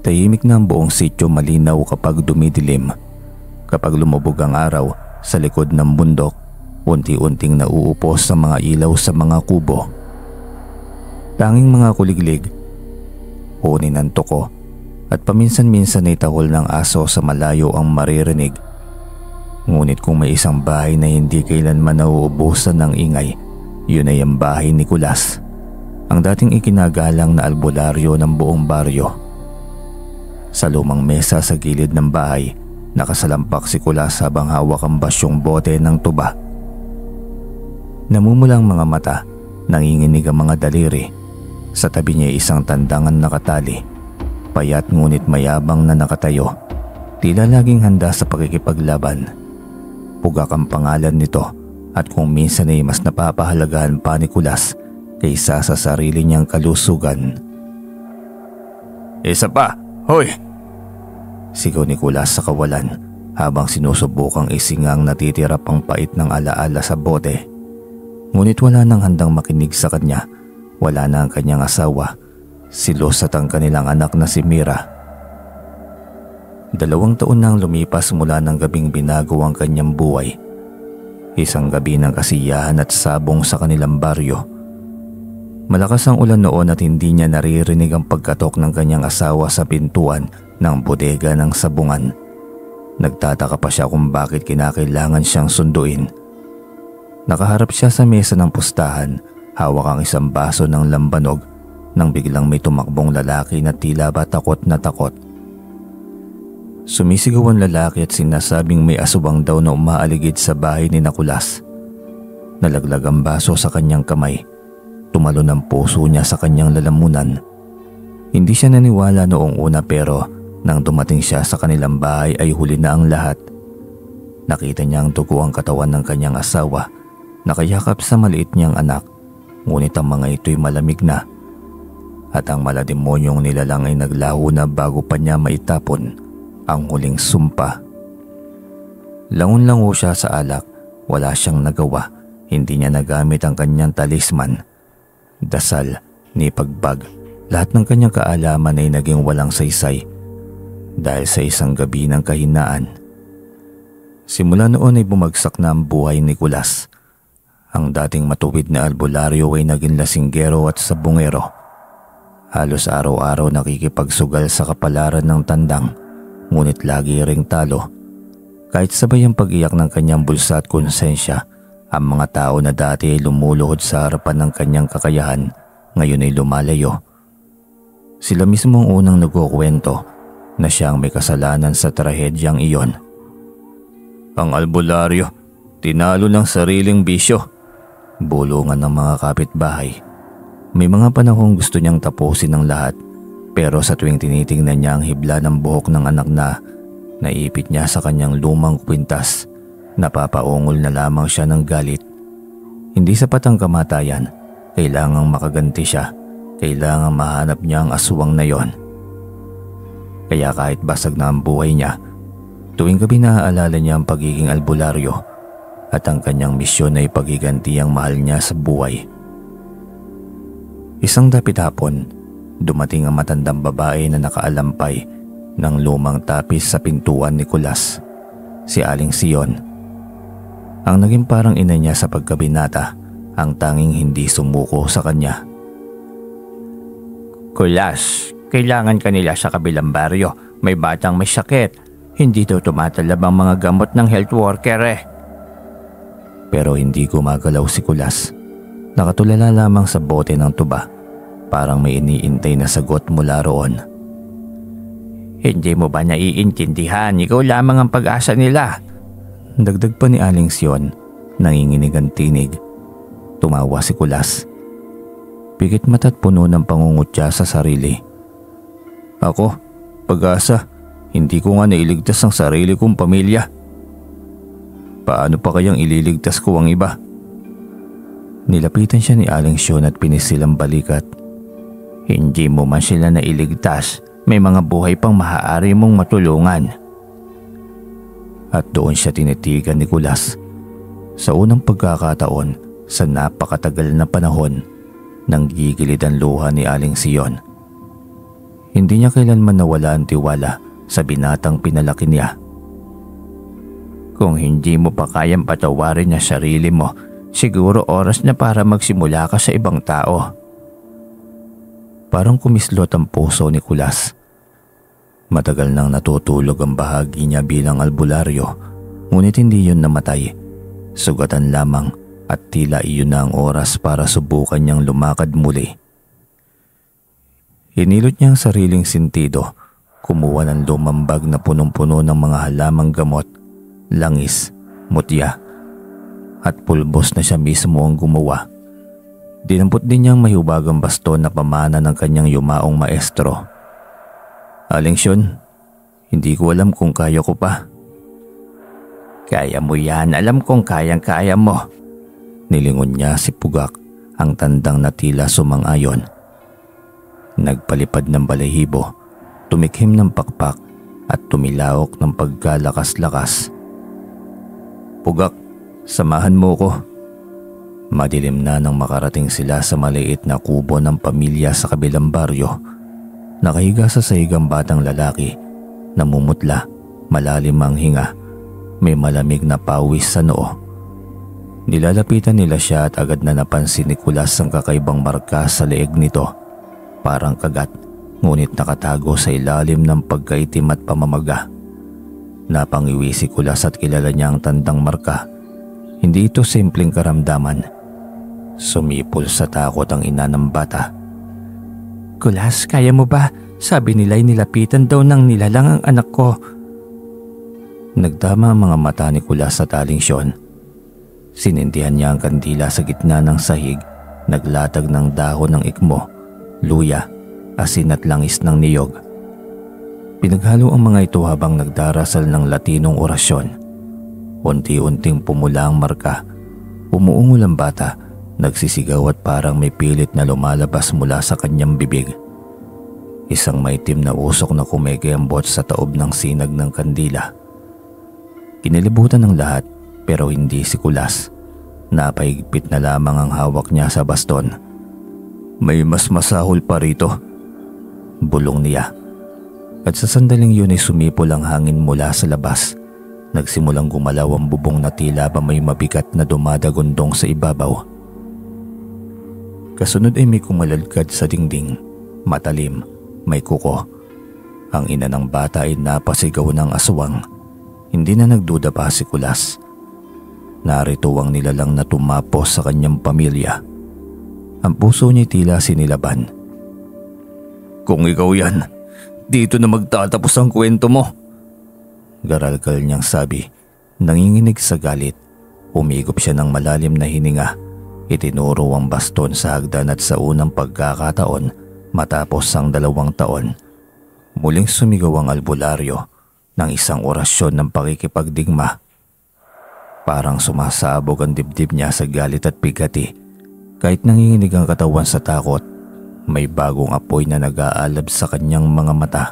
Tahimik na ang buong sityo, malinaw kapag dumidilim. Kapag lumubog ang araw sa likod ng bundok, unti-unting nauupos sa mga ilaw sa mga kubo. Tanging mga kuliglig, huni ng tuko at paminsan-minsan ay tahol ng aso sa malayo ang maririnig. Ngunit kung may isang bahay na hindi kailanman nauubusan ng ingay, yun ay ang bahay ni Kulas, ang dating ikinagalang na albularyo ng buong baryo. Sa lumang mesa sa gilid ng bahay, nakasalampak si Kulas habang hawak ang basyong bote ng tuba. Namumula ang mga mata, nanginginig ang mga daliri. Sa tabi niya isang tandangan nakatali, payat ngunit mayabang na nakatayo, tila laging handa sa pakikipaglaban. Pugak ang pangalan nito at kung minsan ay mas napapahalagahan pa ni Kulas kaysa sa sarili niyang kalusugan. "Isa pa! Hoy!" sigaw ni Kulas sa kawalan habang sinusubukang isingang natitira pang pait ng alaala sa bote. Ngunit wala nang handang makinig sa kanya. Wala na ang kanyang asawa, silos at ang kanilang anak na si Mira. 2 taon nang lumipas mula ng gabing binago ang kanyang buhay. Isang gabi ng kasiyahan at sabong sa kanilang baryo. Malakas ang ulan noon at hindi niya naririnig ang pagkatok ng kanyang asawa sa pintuan ng bodega ng sabungan. Nagtataka pa siya kung bakit kinakailangan siyang sunduin. Nakaharap siya sa mesa ng pustahan, hawak ang isang baso ng lambanog nang biglang may tumakbong lalaki na tila ba takot na takot. Sumisigaw ang lalaki at sinasabing may asubang daw na umaaligid sa bahay ni Kulas. Nalaglag ang baso sa kanyang kamay. Tumalon ang puso niya sa kanyang lalamunan. Hindi siya naniwala noong una pero nang dumating siya sa kanilang bahay ay huli na ang lahat. Nakita niya ang dugo ang katawan ng kanyang asawa, nakayakap sa maliit niyang anak, ngunit ang mga ito'y malamig na. At ang malademonyong nilalang ay naglaho na bago pa niya maitapon ang huling sumpa. Langon-lango siya sa alak, wala siyang nagawa, hindi niya nagamit ang kanyang talisman. Dasal, nipagbag, lahat ng kanyang kaalaman ay naging walang saysay dahil sa isang gabi ng kahinaan. Simula noon ay bumagsak na ang buhay ni Kulas. Ang dating matuwid na albularyo ay naging lasinggero at sabungero. Halos araw-araw nakikipagsugal sa kapalaran ng tandang, ngunit lagi ring talo. Kahit sabay ang pag-iyak ng kanyang bulsa at konsensya, ang mga tao na dati ay lumuluhod sa harapan ng kanyang kakayahan, ngayon ay lumalayo. Sila mismo ang unang nagkukwento na siya ang may kasalanan sa trahedyang iyon. "Ang albularyo, tinalo ng sariling bisyo," bulungan ng mga kapitbahay. May mga panahong gusto niyang tapusin ang lahat, pero sa tuwing tinitingnan niya ang hibla ng buhok ng anak na naipit niya sa kanyang lumang kwintas, napapaungol na lamang siya ng galit. Hindi sapat ang kamatayan, kailangang makaganti siya, kailangang mahanap niya ang aswang na yon. Kaya kahit basag na ang buhay niya, tuwing gabi naaalala niya ang pagiging albularyo at ang kanyang misyon ay pagiganti ang mahal niya sa buhay. Isang dapit hapon, dumating ang matandang babae na nakaalampay ng lumang tapis sa pintuan ni Kulas, si Aling Sion. Ang naging parang ina niya sa pagkabinata, ang tanging hindi sumuko sa kanya. "Kulas, kailangan kanila sa kabilang baryo. May batang may sakit. Hindi daw tumatalab ang mga gamot ng health worker eh." Pero hindi gumagalaw si Kulas. Nakatulala lamang sa bote ng tuba, parang may iniintay na sagot mula roon. "Hindi mo ba naiintindihan? Ikaw lamang ang pag-asa nila." Dagdag pa ni Aling Sion, nanginginig ang tinig. Tumawa si Kulas. Pikit mata't puno ng pangungutya sa sarili. "Ako, pag-asa, hindi ko nga nailigtas ang sarili kong pamilya. Paano pa kayang ililigtas ko ang iba?" Nilapitan siya ni Aling Sion at pinisil ang balikat. "Hindi mo man sila nailigtas, may mga buhay pang maaari mong matulungan." At doon siya tinitigan ni Kulas. Sa unang pagkakataon, sa napakatagal na panahon, nanggigilid ang luha ni Aling Sion. Hindi niya kailanman nawala ang tiwala sa binatang pinalaki niya. Kung hindi mo pa kayang patawarin ang sarili mo, siguro oras na para magsimula ka sa ibang tao. Parang kumislot ang puso ni Kulas. Matagal nang natutulog ang bahagi niya bilang albularyo, ngunit hindi yun namatay. Sugatan lamang at tila iyon na ang oras para subukan niyang lumakad muli. Inilot niya ang sariling sentido, kumuha ng lumang bag na punong-puno ng mga halamang gamot, langis, mutya, at pulbos na siya mismo ang gumawa. Dinampot din niyang mahiwagang baston na pamana ng kanyang yumaong maestro. Aling Sean, hindi ko alam kung kaya ko pa. Kaya mo yan, alam kong kayang-kaya mo. Nilingon niya si Pugak, ang tandang na tila sumang-ayon. Nagpalipad ng balahibo, tumikhim ng pakpak at tumilaok ng pagkalakas-lakas. Pugak, samahan mo ko. Madilim na nang makarating sila sa maliit na kubo ng pamilya sa kabilang baryo. Nakahiga sa sahigang batang lalaki, namumutla, malalim ang hinga, may malamig na pawis sa noo. Nilalapitan nila siya at agad na napansin ni Kulas ang kakaibang marka sa leeg nito. Parang kagat, ngunit nakatago sa ilalim ng pagkaitim at pamamaga. Napangiwi si Kulas at kilala niya ang tandang marka. Hindi ito simpleng karamdaman. Sumipol sa takot ang ina ng bata. Kulas, kaya mo ba? Sabi nila'y nilapitan daw ng nilalang ang anak ko. Nagdama ang mga mata ni Kulas sa Aling Sean. Sinindihan niya ang kandila sa gitna ng sahig, naglatag ng dahon ng ikmo, luya, asin at langis ng niyog. Pinaghalo ang mga ito habang nagdarasal ng Latinong orasyon. Unti-unting pumula ang marka. Umuungol ang bata, nagsisigaw at parang may pilit na lumalabas mula sa kanyang bibig. Isang maitim na usok na kumikembot sa taob ng sinag ng kandila. Kinilibutan ng lahat pero hindi si Kulas. Napaigpit na lamang ang hawak niya sa baston. May mas masahol pa rito, bulong niya. At sa sandaling yun ay sumipol ang hangin mula sa labas. Nagsimulang gumalaw ang bubong na tila ba may mabigat na dumadagundong sa ibabaw. Kasunod ay may kumalalkad sa dingding, matalim, may kuko. Ang ina ng bata ay napasigaw ng aswang. Hindi na nagduda pa si Kulas. Narito ang nilalang na tumapos sa kanyang pamilya. Ang puso niya tila sinilaban. Kung ikaw yan, dito na magtatapos ang kwento mo. Garalgal niyang sabi, nanginginig sa galit. Umigop siya ng malalim na hininga. Itinuro ang baston sa hagdan at sa unang pagkakataon matapos ang 2 taon. Muling sumigaw ang albularyo ng isang orasyon ng pakikipagdigma. Parang sumasabog ang dibdib niya sa galit at bigati. Kahit nanginginig ang katawan sa takot, may bagong apoy na nag-aalab sa kanyang mga mata.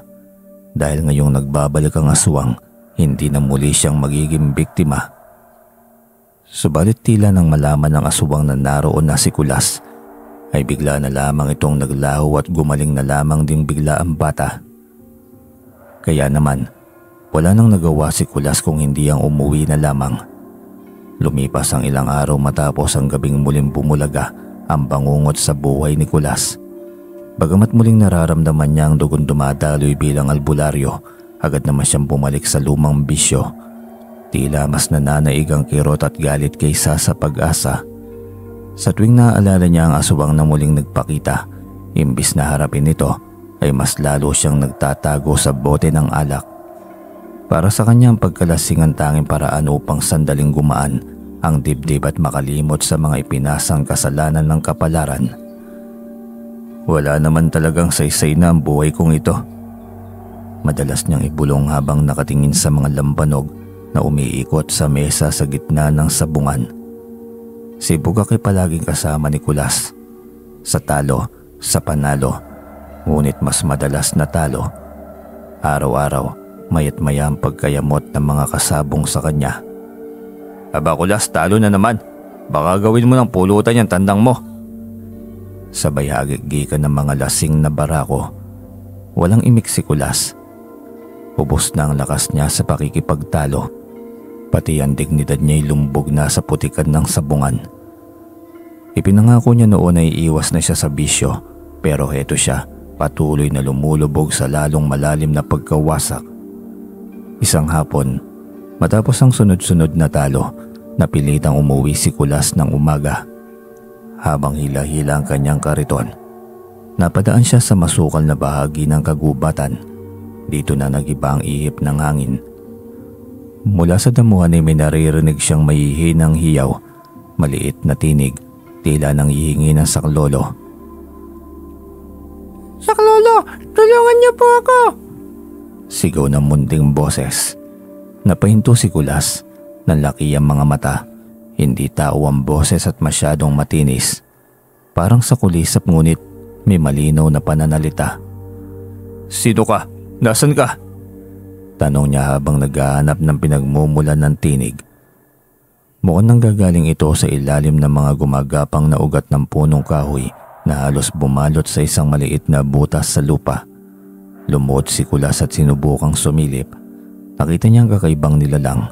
Dahil ngayong nagbabalik ang aswang, hindi na muli siyang magiging biktima. Subalit tila nang malaman ng aswang na naroon na si Kulas, ay bigla na lamang itong naglaho at gumaling na lamang din bigla ang bata. Kaya naman, wala nang nagawa si Kulas kung hindi ang umuwi na lamang. Lumipas ang ilang araw matapos ang gabing muling bumulaga ang bangungot sa buhay ni Kulas. Bagamat muling nararamdaman niya ang dugon dumadaloy bilang albularyo, agad naman siyang bumalik sa lumang bisyo. Tila mas nananaig ang kirot at galit kaysa sa pag-asa. Sa tuwing naaalala niya ang aswang na muling nagpakita, imbis na harapin ito, ay mas lalo siyang nagtatago sa bote ng alak. Para sa kanya ang pagkalasing ang tanging paraan upang sandaling gumaan ang dibdib at makalimot sa mga ipinasang kasalanan ng kapalaran. Wala naman talagang saysay na ang buhay kong ito. Madalas niyang ibulong habang nakatingin sa mga lambanog na umiikot sa mesa sa gitna ng sabungan. Si Bugak ay palaging kasama ni Kulas. Sa talo, sa panalo, ngunit mas madalas na talo. Araw-araw, mayat maya ang pagkayamot ng mga kasabong sa kanya. Aba Kulas, talo na naman. Baka gawin mo ng pulutan yung tandang mo. Sabay hagigikan ng mga lasing na barako. Walang imik si Kulas. Ubos na ang lakas niya sa pakikipagtalo. Pati ang dignidad niya'y lumbog na sa putikan ng sabungan. Ipinangako niya noon ay iwas na siya sa bisyo, pero heto siya, patuloy na lumulubog sa lalong malalim na pagkawasak. Isang hapon, matapos ang sunod-sunod na talo, napilitang umuwi si Kulas ng umaga. Habang hila-hila ang kanyang kariton, napadaan siya sa masukal na bahagi ng kagubatan. Dito na nagiba ang ihip ng hangin. Mula sa damuhan ay may naririnig siyang mahihinang hiyaw, maliit na tinig, tila nang hihingi ng saklolo. "Saklolo, tulungan niyo po ako!" Sigaw ng munting boses. Napahinto si Kulas. Nanlaki ang mga mata. Hindi tao ang boses at masyadong matinis. Parang sa kulisap ngunit may malinaw na pananalita. "Sino ka? Nasaan ka?" Tanong niya habang naghahanap ng pinagmumulan ng tinig. Mukhang nanggagaling ito sa ilalim ng mga gumagapang na ugat ng punong kahoy na halos bumalot sa isang maliit na butas sa lupa. Lumuhod si Kulas at sinubukang sumilip. Nakita niya ang kakaibang nilalang,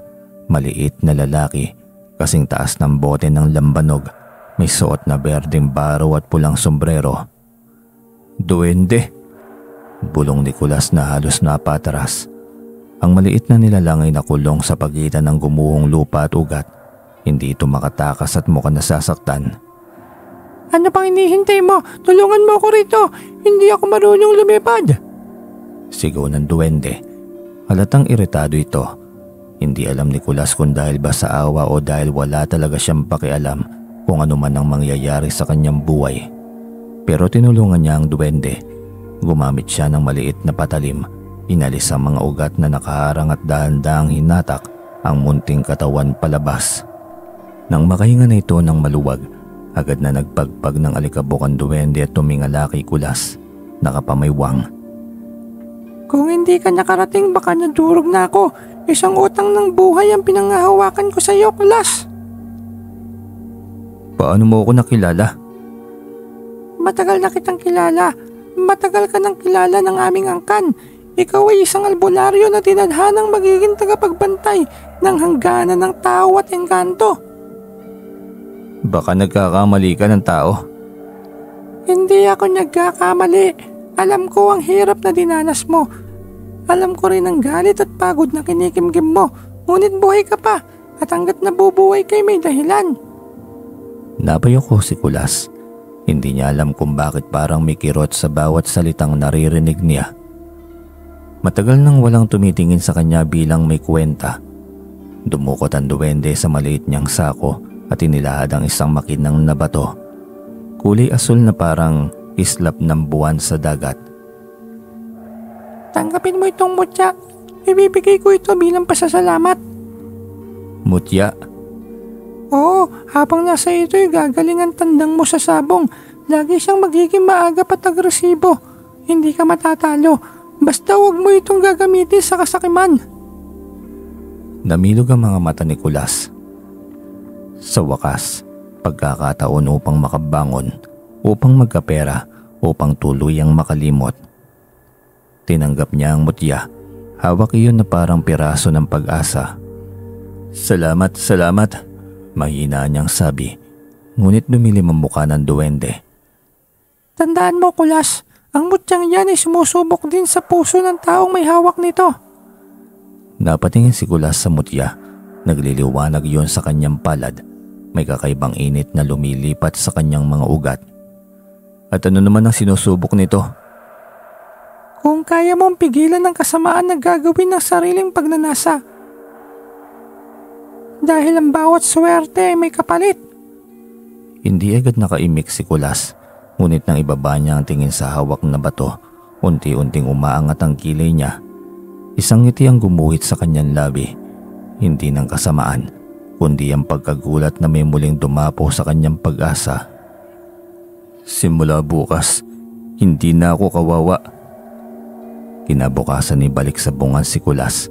maliit na lalaki, kasing taas ng bote ng lambanog, may suot na berdeng baro at pulang sombrero. "Duwende!" Bulong ni Kulas na halos napataras. Ang maliit na nilalang ay nakulong sa pagitan ng gumuhong lupa at ugat. Hindi ito makatakas at mukhang nasasaktan. "Ano pang hinihintay mo? Tulungan mo ako rito! Hindi ako marunong lumipad!" Sigaw ng duwende. Halatang iritado ito. Hindi alam ni Kulas kung dahil ba sa awa o dahil wala talaga siyang pakialam kung ano man ang mangyayari sa kanyang buhay. Pero tinulungan niya ang duwende. Gumamit siya ng maliit na patalim. Inalis ang mga ugat na nakaharang at dahan-dahang hinatak ang munting katawan palabas. Nang makahinga na ito ng maluwag, agad na nagpagpag ng alikabok ang duwende at tumingala kay Kulas. Nakapamaywang. "Kung hindi ka nakarating baka nadurog na ako. Isang utang ng buhay ang pinanghahawakan ko sa iyo, Kulas." "Paano mo ako nakilala?" "Matagal na kitang kilala. Matagal ka nang kilala ng aming angkan. Ikaw ay isang albularyo na tinadhanang magiging tagapagbantay ng hangganan ng tao at engkanto." "Baka nagkakamali ka ng tao." "Hindi ako nagkakamali. Alam ko ang hirap na dinanas mo. Alam ko rin ang galit at pagod na kinikimkim mo. Ngunit buhay ka pa at hanggat nabubuhay kay may dahilan." Napayoko si Kulas. Hindi niya alam kung bakit parang may kirot sa bawat salitang naririnig niya. Matagal nang walang tumitingin sa kanya bilang may kwenta. Dumukot ang duwende sa maliit niyang sako at inilahad ang isang makinang na bato. Kulay asul na parang islap ng buwan sa dagat. "Tanggapin mo itong mutya. Ibibigay ko ito bilang pasasalamat." "Mutya?" "Oo, habang nasa ito'y gagaling ang tandang mo sa sabong. Lagi siyang magiging maagap at agresibo. Hindi ka matatalo. Basta huwag mo itong gagamitin sa kasakiman." Namilog ang mga mata ni Kulas. Sa wakas, pagkakataon upang makabangon, upang magkapera, upang tuluyang makalimot. Tinanggap niya ang mutya. Hawak iyon na parang piraso ng pag-asa. "Salamat, salamat," mahina niyang sabi. Ngunit dumilim ang mukha ng duwende. "Tandaan mo, Kulas, ang mutyang yan ay sumusubok din sa puso ng taong may hawak nito." Napatingin si Kulas sa mutya. Nagliliwanag yon sa kanyang palad. May kakaibang init na lumilipat sa kanyang mga ugat. "At ano naman ang sinusubok nito?" "Kung kaya mong pigilan ang kasamaan na gagawin ng sariling pagnanasa. Dahil ang bawat swerte ay may kapalit." Hindi agad nakaimik si Kulas. Ngunit nang ibaba niya ang tingin sa hawak na bato, unti-unting umaangat ang kilay niya. Isang ngiti ang gumuhit sa kanyang labi. Hindi ng kasamaan, kundi ang pagkagulat na may muling dumapo sa kanyang pag-asa. "Simula bukas, hindi na ako kawawa." Kinabukasan ni balik sa bungan si Kulas.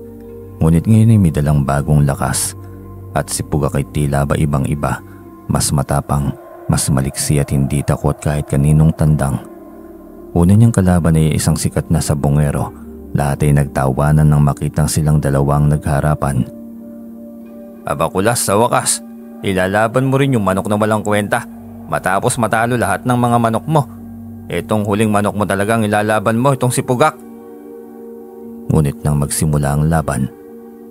Ngunit ngayon ay may dalang bagong lakas. At si Pugak ay tila ba ibang iba. Mas matapang, mas maliksi at hindi takot kahit kaninong tandang. Una niyang kalaban ay isang sikat na sabongero. Lahat ay nagtawanan nang makitang silang dalawang nagharapan. Aba Kulas, sa wakas, ilalaban mo rin yung manok na walang kwenta matapos matalo lahat ng mga manok mo. Itong huling manok mo talagang ilalaban mo, itong si Pugak. Ngunit nang magsimula ang laban,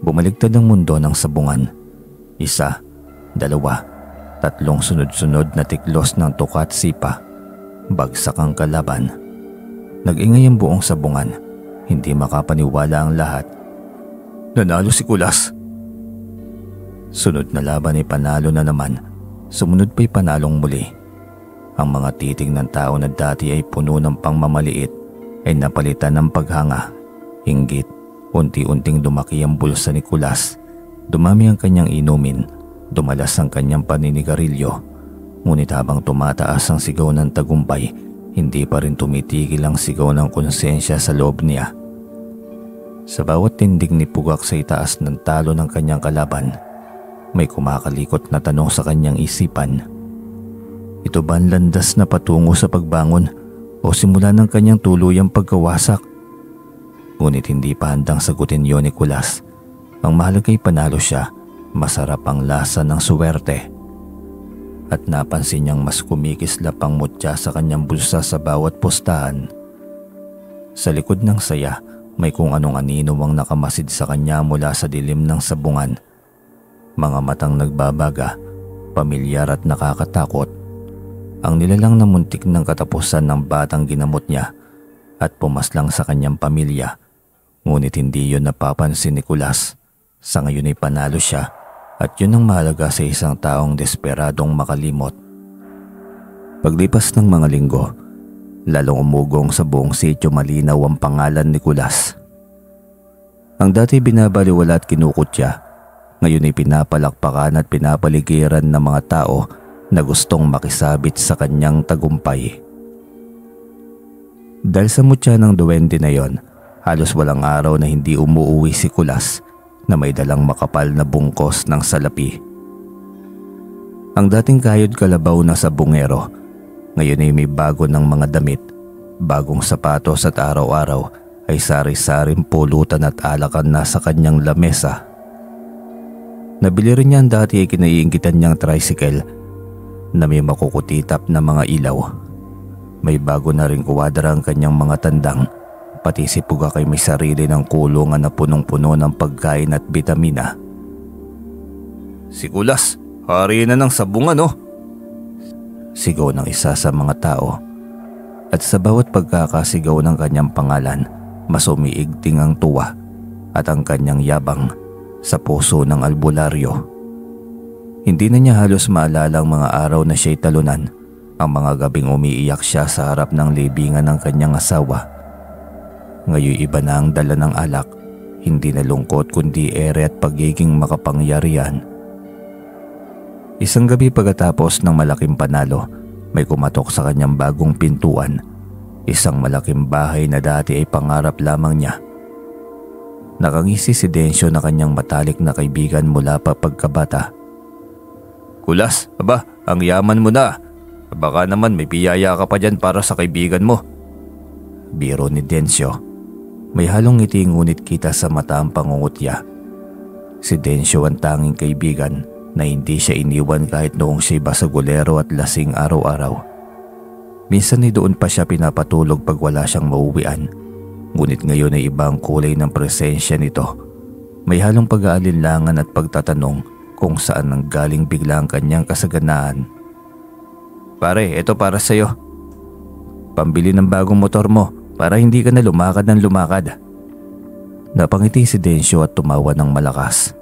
bumaligtad ang mundo ng sabungan. 1, 2, 3 sunod-sunod na tiklos ng tuka at sipa. Bagsak ang kalaban. Nag-ingay ang buong sabungan. Hindi makapaniwala ang lahat. Nanalo si Kulas. Sunod na laban ay panalo na naman. Sumunod pa'y panalong muli. Ang mga titig ng tao na dati ay puno ng pangmamaliit ay napalitan ng paghanga, inggit. Unti-unting lumaki ang bulsa ni Kulas. Dumami ang kanyang inumin. Dumalas ang kanyang paninigarilyo. Ngunit habang tumataas ang sigaw ng tagumpay, hindi pa rin tumitigil ang sigaw ng konsensya sa loob niya. Sa bawat tindig ni Pugak sa itaas ng talo ng kanyang kalaban, may kumakalikot na tanong sa kanyang isipan. Ito ba ang landas na patungo sa pagbangon o simula ng kanyang tuluyang pagkawasak? Ngunit hindi pa handang sagutin yon ni Kulas. Ang mahalaga ay panalo siya, masarap ang lasa ng suwerte. At napansin niyang mas kumikislap ang mutya sa kanyang bulsa sa bawat pustahan. Sa likod ng saya, may kung anong anino ang nakamasid sa kanya mula sa dilim ng sabungan. Mga matang nagbabaga, pamilyar at nakakatakot. Ang nilalang na muntik ng katapusan ng batang ginamot niya at pumaslang sa kanyang pamilya. Ngunit hindi yun napapansin ni Kulas. Sa ngayon ay panalo siya at yun ang mahalaga sa isang taong desperadong makalimot. Paglipas ng mga linggo, lalong umugong sa buong sitio malinaw ang pangalan ni Kulas. Ang dati binabaliwala at kinukutya, ngayon ay pinapalakpakan at pinapaligiran ng mga tao na gustong makisabit sa kanyang tagumpay. Dahil sa mutya ng duwende na yon, halos walang araw na hindi umuuwi si Kulas na may dalang makapal na bungkos ng salapi. Ang dating kayod kalabaw na sabungero, ngayon ay may bago ng mga damit, bagong sapatos at araw-araw ay sari-saring pulutan at alakan na sa kanyang lamesa. Nabili rin niya ang dati ay kinaiinggitan niyang tricycle na may makukutitap na mga ilaw. May bago na rin kuwadra ang kanyang mga tandang. Pati si Pugak ay may sarili ng kulungan na punong-puno ng pagkain at bitamina. Si Kulas, hari na ng sabungan oh! Sigaw ng isa sa mga tao. At sa bawat pagkakasigaw ng kanyang pangalan, mas umiigting ang tuwa at ang kanyang yabang sa puso ng albularyo. Hindi na niya halos maalala ang mga araw na siya'y talunan, ang mga gabing umiiyak siya sa harap ng libingan ng kanyang asawa. Ngayon iba na ang dala ng alak, hindi na lungkot kundi ere at pagiging makapangyarihan. Isang gabi pagkatapos ng malaking panalo, may kumatok sa kanyang bagong pintuan. Isang malaking bahay na dati ay pangarap lamang niya. Nakangisi si Densyo na kanyang matalik na kaibigan mula pa pagkabata. Kulas, aba, ang yaman mo na. Baka naman may biyaya ka pa dyan para sa kaibigan mo. Biro ni Densyo. May halong ngiti ngunit kita sa mata ang pangungutya. Si Densyo ang tanging kaibigan na hindi siya iniwan kahit noong siya'y basagulero at lasing araw-araw. Minsan ay doon pa siya pinapatulog pag wala siyang mauwian. Ngunit ngayon ay iba ang kulay ng presensya nito. May halong pag-aalinlangan at pagtatanong kung saan nanggaling bigla ang kanyang kasaganaan. Pare, ito para sa'yo. Pambili ng bagong motor mo para hindi ka na lumakad ng lumakad. Napangiti si Densyo at tumawa ng malakas.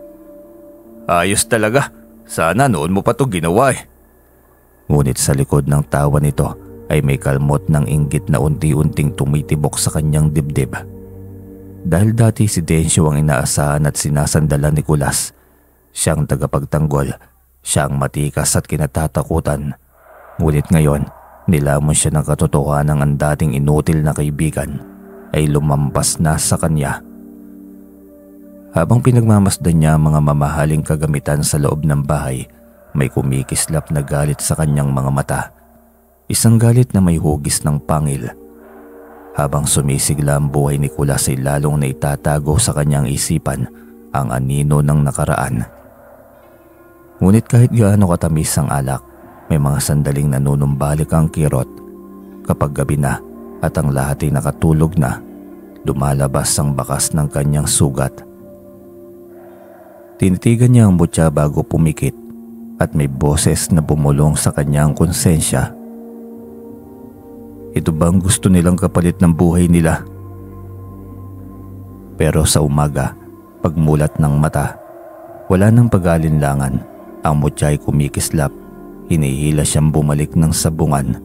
Ayos talaga. Sana noon mo pa to ginawa eh. Ngunit sa likod ng tawa nito ay may kalmot ng inggit na unti-unting tumitibok sa kanyang dibdib. Dahil dati si Densyo ang inaasahan at sinasandalan ni Kulas. Siyang tagapagtanggol, siyang matikas at kinatatakutan. Ngunit ngayon, nilamon siya ng katotohanan ng ang dating inutil na kaibigan ay lumampas na sa kanya. Habang pinagmamasdan niya ang mga mamahaling kagamitan sa loob ng bahay, may kumikislap na galit sa kanyang mga mata. Isang galit na may hugis ng pangil. Habang sumisigla ang buhay ni Kulas ay lalong na itatago sa kanyang isipan ang anino ng nakaraan. Ngunit kahit gaano katamis ang alak, may mga sandaling nanunumbalik ang kirot. Kapag gabi na at ang lahat ay nakatulog na, lumalabas ang bakas ng kanyang sugat. Tinitigan niya ang butya bago pumikit at may boses na bumulong sa kanyang konsensya. Ito bang gusto nilang kapalit ng buhay nila? Pero sa umaga, pagmulat ng mata, wala nang pag-alinlangan. Ang mutya ay kumikislap, hinihila siyang bumalik ng sabungan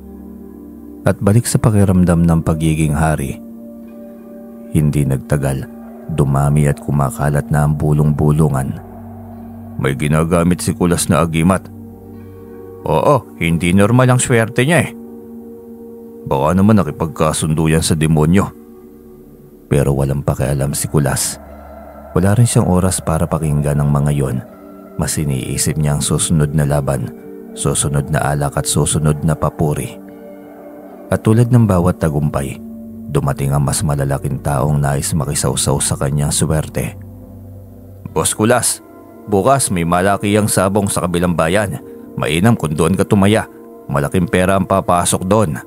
at balik sa pakiramdam ng pagiging hari. Hindi nagtagal, dumami at kumakalat na ang bulong-bulungan. May ginagamit si Kulas na agimat. Oo, hindi normal ang swerte niya eh. Baka naman nakipagkasundo yan sa demonyo. Pero walang pakialam si Kulas. Wala rin siyang oras para pakinggan ang mga yon. Mas iniisip niya ang susunod na laban, susunod na alak at susunod na papuri. At tulad ng bawat tagumpay, dumating ang mas malalaking taong nais makisawsaw sa kanyang swerte. Boss Kulas, bukas may malaki ang sabong sa kabilang bayan. Mainam kung doon ka tumaya. Malaking pera ang papasok doon.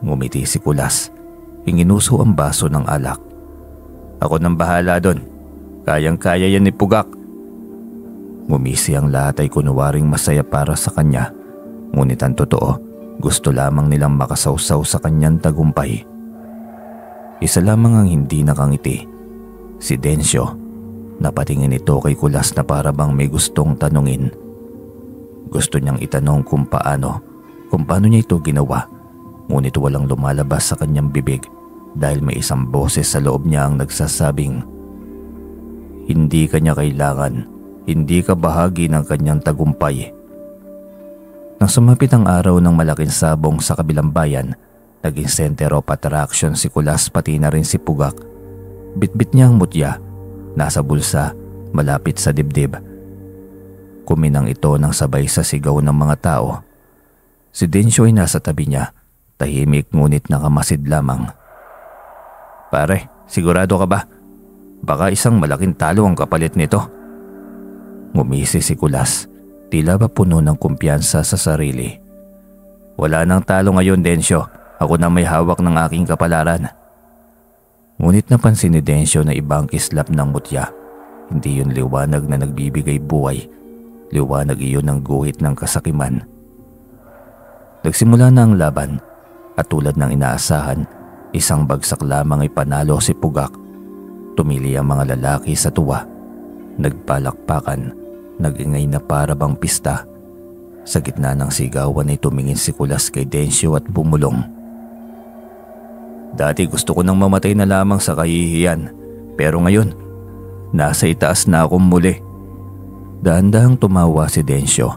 Ngumiti si Kulas. Inginuso ang baso ng alak. Ako nang bahala doon. Kayang-kaya yan ni Pugak. Ngumisi ang lahat ay kunwaring masaya para sa kanya. Ngunit ang totoo, gusto lamang nilang makasawsaw sa kanyang tagumpay. Isa lamang ang hindi nakangiti. Si Densyo. Napatingin ito kay Kulas na para bang may gustong tanungin. Gusto niyang itanong kung paano niya ito ginawa. Ngunit walang lumalabas sa kanyang bibig dahil may isang boses sa loob niya ang nagsasabing, hindi ka niya kailangan, hindi ka bahagi ng kanyang tagumpay. Nang sumapit ang araw ng malaking sabong sa kabilang bayan, naging center of attraction si Kulas pati na rin si Pugak. Bitbit niya ang mutya, nasa bulsa, malapit sa dibdib. Kuminang ito nang sabay sa sigaw ng mga tao. Si Densyo ay nasa tabi niya. Tahimik ngunit nakamasid lamang. Pare, sigurado ka ba? Baka isang malaking talo ang kapalit nito. Ngumisi si Kulas, tila ba puno ng kumpiyansa sa sarili. Wala nang talo ngayon, Densyo. Ako na may hawak ng aking kapalaran. Ngunit napansin ni Densyo na ibang kislap ng mutya. Hindi yun liwanag na nagbibigay buhay. Liwanag iyon ng guhit ng kasakiman. Nagsimula na ang laban. At tulad ng inaasahan, isang bagsak lamang ay panalo si Pugak. Tumili ang mga lalaki sa tuwa. Nagpalakpakan, nag-ingay na para bang pista. Sa gitna ng sigawan ay tumingin si Kulas kay Densyo at bumulong. Dati gusto ko nang mamatay na lamang sa kahihiyan. Pero ngayon, nasa itaas na akong muli. Dahan-dahang tumawa si Densyo.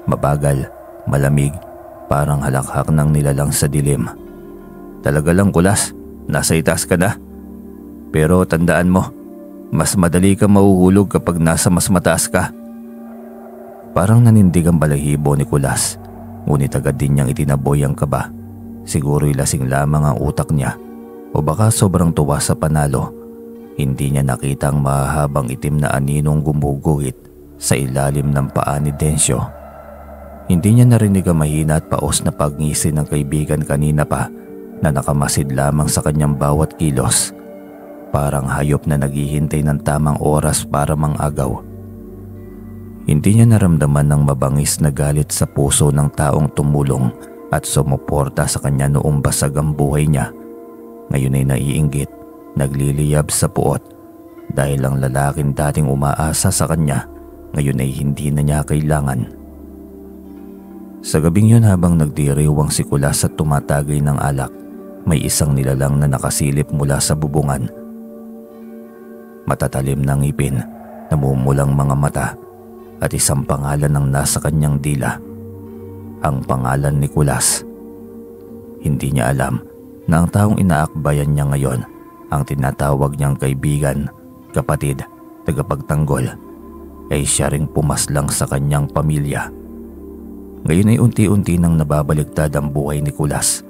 Mabagal, malamig, parang halakhak ng nilalang sa dilim. Talaga lang, Kulas, nasa itaas ka na. Pero tandaan mo, mas madali ka mahuhulog kapag nasa mas mataas ka. Parang nanindig ang balahibo ni Kulas, ngunit agad din niyang itinaboy ang kaba. Siguro'y lasing lamang ang utak niya o baka sobrang tuwa sa panalo. Hindi niya nakita ang mahahabang itim na aninong gumuguhit sa ilalim ng paa ni Densyo. Hindi niya narinig ang mahina at paos na pagngisi ng kaibigan kanina pa na nakamasid lamang sa kanyang bawat kilos. Parang hayop na naghihintay ng tamang oras para mangagaw. Hindi niya naramdaman ng mabangis na galit sa puso ng taong tumulong at sumuporta sa kanya noong basag ang buhay niya. Ngayon ay naiinggit, nagliliyab sa puot dahil ang lalaking dating umaasa sa kanya ngayon ay hindi na niya kailangan. Sa gabing yun habang nagdiriwang si Kulas at tumatagay ng alak, may isang nilalang na nakasilip mula sa bubungan. Matatalim na ngipin, namumulang mga mata at isang pangalan ang nasa kanyang dila. Ang pangalan ni Kulas. Hindi niya alam na ang taong inaakbayan niya ngayon ang tinatawag niyang kaibigan, kapatid, tagapagtanggol ay siya ring pumaslang sa kanyang pamilya. Ngayon ay unti-unti nang nababaligtad ang buhay ni Kulas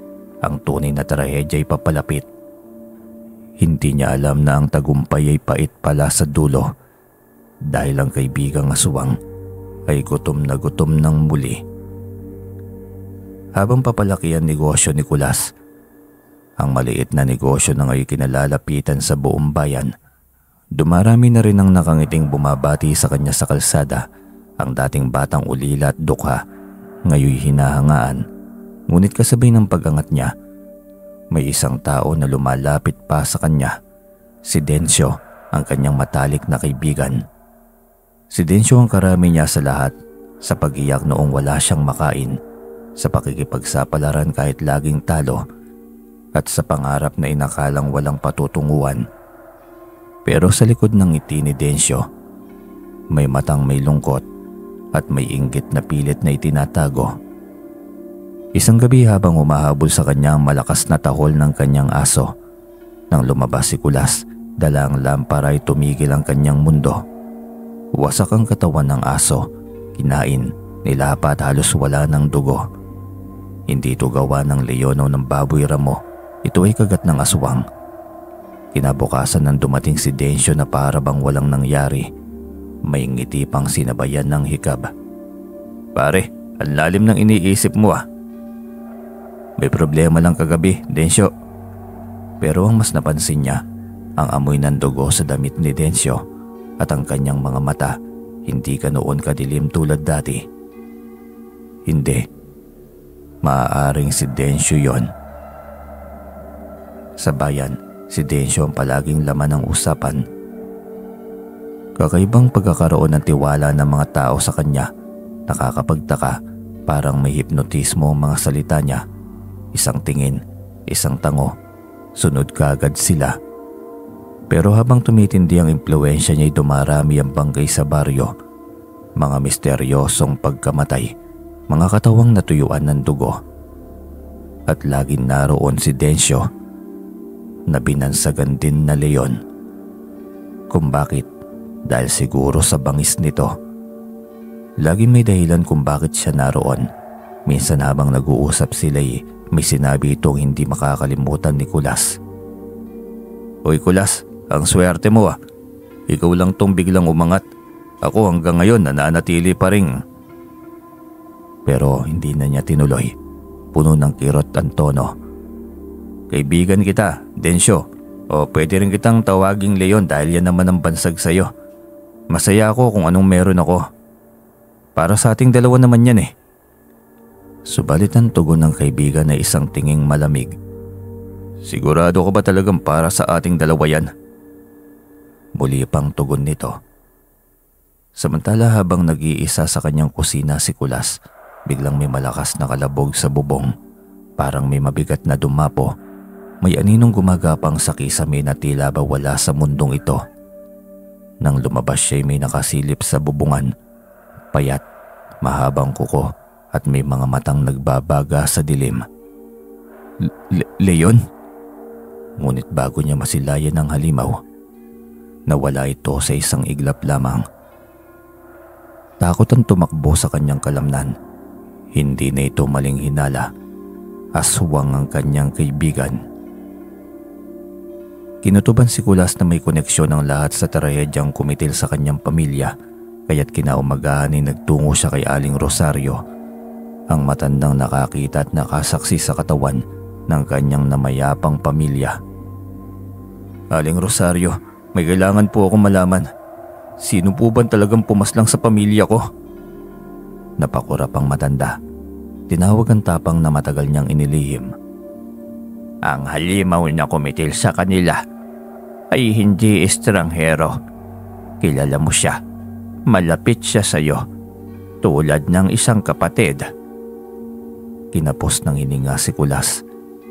ang tunay na trahedya ay papalapit. Hindi niya alam na ang tagumpay ay pait pala sa dulo dahil ang kaibigang aswang ay gutom na gutom ng muli. Habang papalaki ang negosyo ni Kulas, ang maliit na negosyo na ngayon kinalalapitan sa buong bayan, dumarami na rin ang nakangiting bumabati sa kanya sa kalsada. Ang dating batang ulila at dukha, ngayon hinahangaan. Ngunit kasabay ng pag-angat niya, may isang tao na lumalapit pa sa kanya. Si Densyo, ang kanyang matalik na kaibigan. Si Densyo ang karami niya sa lahat, sa pag-iyak noong wala siyang makain, sa pakikipagsapalaran kahit laging talo, at sa pangarap na inakalang walang patutunguhan. Pero sa likod ng ngiti ni Densyo, may matang may lungkot at may inggit na pilit na itinatago. Isang gabi habang humahabol sa kanya ang malakas na tahol ng kanyang aso, nang lumabas si Kulas, dala ang lampara ay tumigil ang kanyang mundo. Wasak ang katawan ng aso, kinain, nilapat, halos wala ng dugo. Hindi ito gawa ng leon o ng baboy ramo, ito ay kagat ng aswang. Kinabukasan nang dumating si Densyo na para bang walang nangyari, may ngiti pang sinabayan ng hikab. "Pare, ang lalim ng iniisip mo ah." "May problema lang kagabi, Densyo." Pero ang mas napansin niya, ang amoy ng dugo sa damit ni Densyo at ang kanyang mga mata hindi ka noon kadilim tulad dati. Hindi. Maaaring si Densyo yon. Sa bayan, si Densyo ang palaging laman ng usapan. Kakaibang pagkakaroon ng tiwala ng mga tao sa kanya. Nakakapagtaka, parang may hipnotismo ang mga salita niya. Isang tingin, isang tango, sunod kaagad sila. Pero habang tumitindi ang impluensya niya ay dumarami ang bangkay sa baryo. Mga misteryosong pagkamatay, mga katawang natuyuan ng dugo. At laging naroon si Densyo na binansagan din na leon. Kung bakit? Dahil siguro sa bangis nito. Laging may dahilan kung bakit siya naroon. Minsan habang nag-uusap sila'y may sinabi itong hindi makakalimutan ni Kulas. "Uy Kulas, ang swerte mo ah. Ikaw lang tong biglang umangat. Ako hanggang ngayon nananatili pa rin." Pero hindi na niya tinuloy. Puno ng kirot ang tono. "Kaibigan kita, Densyo. O pwede rin kitang tawaging Leon dahil yan naman ang bansag sa'yo. Masaya ako kung anong meron ako. Para sa ating dalawa naman yan eh." Subalit ang tugon ng kaibigan ay isang tinging malamig. "Sigurado ka ba talagang para sa ating dalawa yan?" Muli pang tugon nito. Samantala habang nag-iisa sa kanyang kusina si Kulas, biglang may malakas na kalabog sa bubong. Parang may mabigat na dumapo. May aninong gumagapang sa kisame na tila ba wala sa mundong ito. Nang lumabas siya'y may nakasilip sa bubungan. Payat, mahabang kuko at may mga matang nagbabaga sa dilim. "Leon?" Ngunit bago niya masilayan ng halimaw, nawala ito sa isang iglap lamang. Takot ang tumakbo sa kanyang kalamnan. Hindi na ito maling hinala. Aswang ang kanyang kaibigan. Kinutuban si Kulas na may koneksyon ng lahat sa trahedyang kumitil sa kanyang pamilya, kaya't kinaumagahan ay nagtungo siya kay Aling Rosario, ang matandang nakakita at nakasaksi sa katawan ng kanyang namayapang pamilya. "Aling Rosario, may kailangan po ako malaman. Sino po ba talagang pumaslang sa pamilya ko?" Napakurap ang matanda. Tinawag ang tapang na matagal niyang inilihim. "Ang halimaw na kumitil sa kanila ay hindi estranghero. Kilala mo siya. Malapit siya sa iyo. Tulad ng isang kapatid." Kinapos ng hininga si Kulas.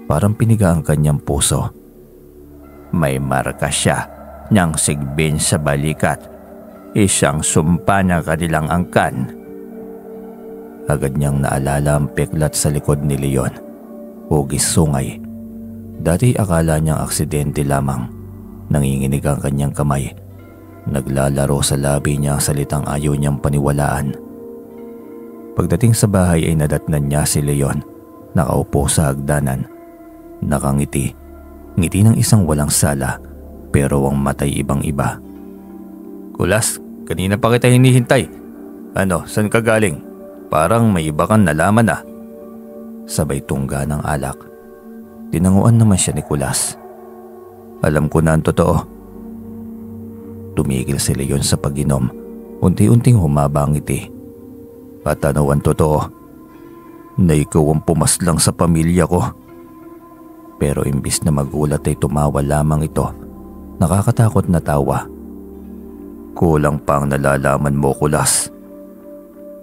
Parang piniga ang kanyang puso. "May marka siya ng sigbin sa balikat. Isang sumpa na kanilang angkan." Agad niyang naalala ang peklat sa likod ni Leon. Hugis sungay. Dati akala niyang aksidente lamang. Nanginginig ang kanyang kamay. Naglalaro sa labi niya ang salitang ayaw niyang paniwalaan. Pagdating sa bahay ay nadatnan niya si Leon. Nakaupo sa hagdanan. Nakangiti. Ngiti ng isang walang sala pero ang matay ibang-iba. Kulas, kanina pa kita hinihintay. Ano, saan ka galing? Parang may iba kang nalaman ah. Sabay tungga ng alak. Tinanguan naman siya ni Kulas. Alam ko na ang totoo. Tumigil si Leon sa pag-inom. Unti-unting humaba ang ngiti. At ano ang totoo? Na ikaw ang pumaslang sa pamilya ko. Pero imbis na magulat ay tumawa lamang ito. Nakakatakot na tawa. Kulang pa ang nalalaman mo, Kulas.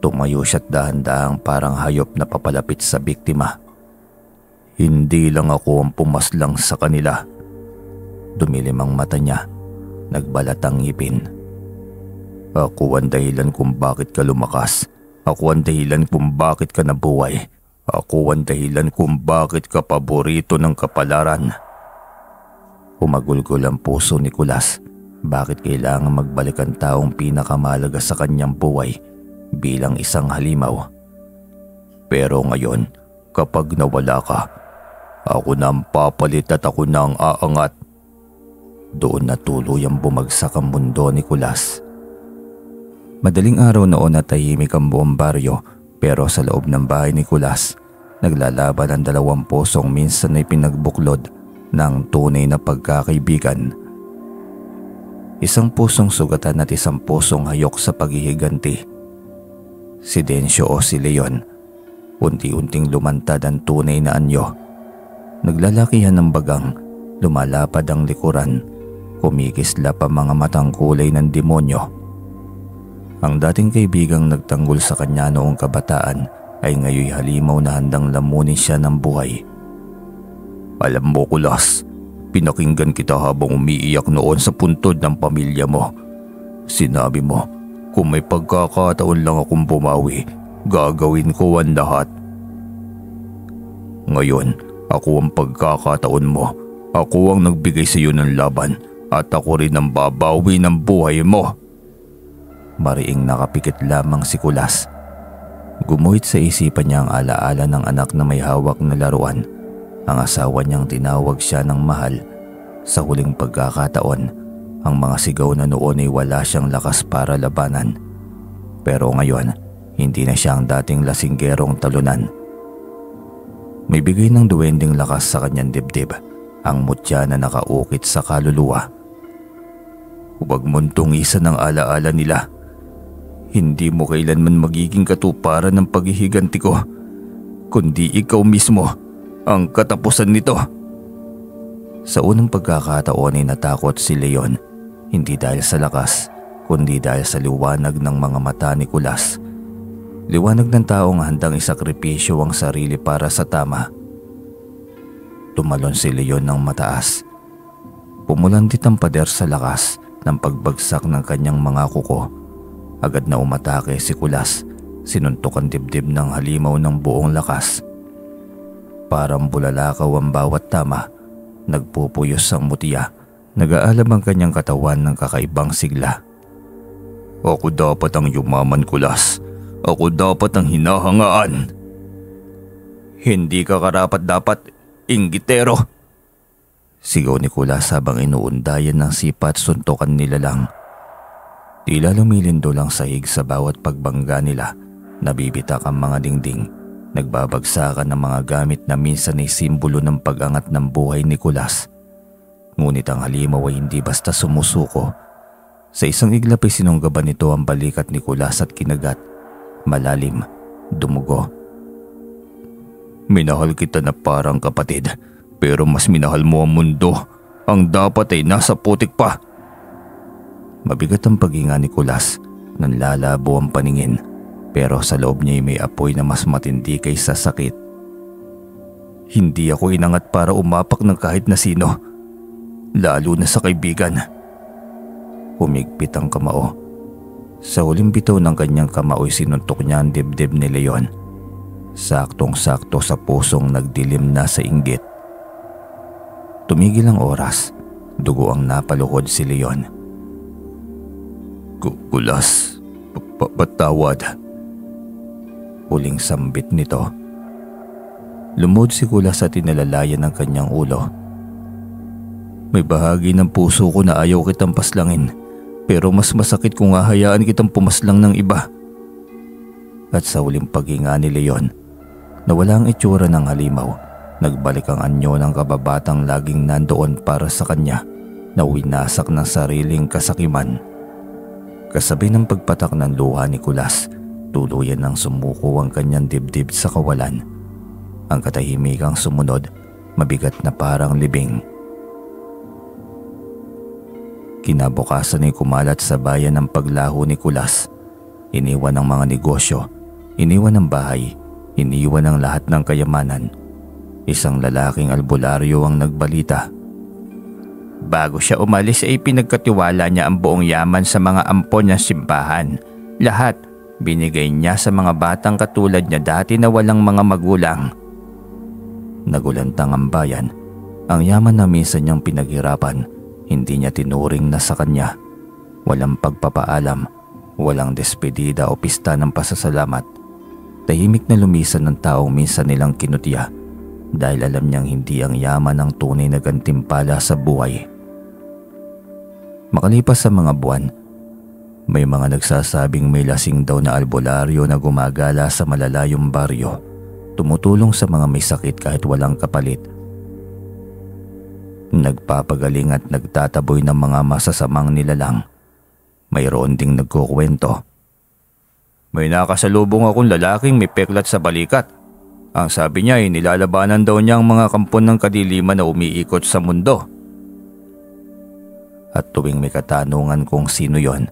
Tumayo siya't dahan-dahang parang hayop na papalapit sa biktima. Hindi lang ako ang pumaslang sa kanila. Dumilim ang mata niya. Nagbalat ang ngipin. Ako ang dahilan kung bakit ka lumakas. Ako ang dahilan kung bakit ka nabuhay. Ako ang dahilan kung bakit ka paborito ng kapalaran. Humagulgol ang puso ni Kulas. Bakit kailangan magbalik ang taong pinakamahalaga sa kanyang buhay bilang isang halimaw? Pero ngayon, kapag nawala ka, ako na ang papalit at ako na ang aangat. Doon na tuluyang bumagsak ang mundo ni Kulas. Madaling araw noon na tahimik ang buong baryo, pero sa loob ng bahay ni Kulas, naglalaban ang dalawang pusong minsan ay pinagbuklod ng tunay na pagkakaibigan. Isang pusong sugatan at isang pusong hayok sa paghihiganti. Si Dencio o si Leon, unti-unting lumantad ang tunay na anyo. Naglalakihan ng bagang, lumalapad ang likuran, kumikislap ang mga matang kulay ng demonyo. Ang dating kaibigang nagtanggol sa kanya noong kabataan ay ngayoy halimaw na handang lamunin siya ng buhay. Alam mo, Kulas, pinakinggan kita habang umiiyak noon sa puntod ng pamilya mo. Sinabi mo, kung may pagkakataon lang akong bumawi, gagawin ko ang lahat. Ngayon, ako ang pagkakataon mo. Ako ang nagbigay sa iyo ng laban at ako rin ang babawi ng buhay mo. Mariing nakapikit lamang si Kulas. Gumuhit sa isipan niya ang alaala ng anak na may hawak na laruan. Ang asawa niyang tinawag siya ng mahal. Sa huling pagkakataon, ang mga sigaw na noon ay wala siyang lakas para labanan. Pero ngayon, hindi na siya ang dating lasinggerong talunan. May bigay ng duwending lakas sa kanyang dibdib, ang mutya na nakaukit sa kaluluwa. Huwag mong tungisan ang alaala nila. Hindi mo kailanman magiging katuparan ng paghihiganti ko, kundi ikaw mismo ang katapusan nito. Sa unang pagkakataon ay natakot si Leon, hindi dahil sa lakas, kundi dahil sa liwanag ng mga mata ni Kulas. Liwanag ng taong handang isakripisyo ang sarili para sa tama. Tumalon si Leon ng mataas. Pumulandit ang pader sa lakas ng pagbagsak ng kanyang mga kuko. Agad na umatake si Kulas, sinuntok ang dibdib ng halimaw ng buong lakas. Parang bulalakaw ang bawat tama, nagpupuyos ang mutiya, nag-aalab ang kanyang katawan ng kakaibang sigla. Ako dapat ang yumaman, Kulas. Ako dapat ang hinahangaan. Hindi ka karapat-dapat, inggitero! Sigaw ni Kulas habang inuundayan ng sipa at suntukan nila lang. Tila lumilindol ang sahig sa bawat pagbangga nila. Nabibitak ang mga dingding. Nagbabagsakan ng mga gamit na minsan ay simbolo ng pag-angat ng buhay ni Kulas. Ngunit ang halimaw ay hindi basta sumusuko. Sa isang iglap ay sinunggaban nito ang balikat ni Kulas at kinagat. Malalim, dumugo. Minahal kita na parang kapatid, pero mas minahal mo ang mundo. Ang dapat ay nasa putik pa. Mabigat ang paghinga ni Kulas, nanlalabo ang paningin, pero sa loob niya ay may apoy na mas matindi kaysa sakit. Hindi ako inangat para umapak ng kahit na sino, lalo na sa kaibigan. Humigpit ang kamao. Sa huling bitaw ng kanyang kamao ay sinuntok niya ang dibdib ni Leon. Saktong-sakto sa pusong nagdilim na sa inggit. Tumigil ang oras, dugo ang napaluhod si Leon. Kulas, patawad. Huling sambit nito. Lumod si Kulas at tinalalayan ng kanyang ulo. May bahagi ng puso ko na ayaw kitang paslangin, pero mas masakit kung hahayaan kitang pumaslang ng iba. At sa huling paghinga ni Leon, na walang itsura ng halimaw, nagbalik ang anyo ng kababatang laging nandoon para sa kanya na winasak ng sariling kasakiman. Kasabay ng pagpatak ng luha ni Kulas, tuluyan ng sumuko ang kanyang dibdib sa kawalan. Ang katahimikang sumunod, mabigat na parang libing. Kinabukasan ay kumalat sa bayan ng paglaho ni Kulas. Iniwan ang mga negosyo, iniwan ang bahay, iniwan ang lahat ng kayamanan. Isang lalaking albularyo ang nagbalita. Bago siya umalis ay pinagkatiwala niya ang buong yaman sa mga ampon ng simbahan. Lahat binigay niya sa mga batang katulad niya dati na walang mga magulang. Nagulantang ang bayan. Ang yaman na minsan niyang pinaghirapan, hindi niya tinuring na sa kanya. Walang pagpapaalam, walang despedida o pista ng pasasalamat. Tahimik na lumisan ng taong minsan nilang kinutya dahil alam niyang hindi ang yaman ang tunay na gantimpala sa buhay. Makalipas sa mga buwan, may mga nagsasabing may lasing daw na albularyo na gumagala sa malalayong baryo, tumutulong sa mga may sakit kahit walang kapalit. Nagpapagaling at nagtataboy ng mga masasamang nilalang. Mayroon ding nagkukwento. May nakasalubong akong lalaking may peklat sa balikat. Ang sabi niya ay nilalabanan daw niya ang mga kampon ng kadiliman na umiikot sa mundo. At tuwing may katanungan kung sino yon,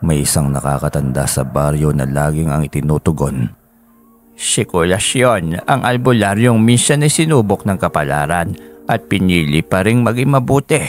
may isang nakakatanda sa baryo na laging ang itinutugon. Si Kulas yun, ang albularyong minsan ay sinubok ng kapalaran at pinili pa ring maging mabuti.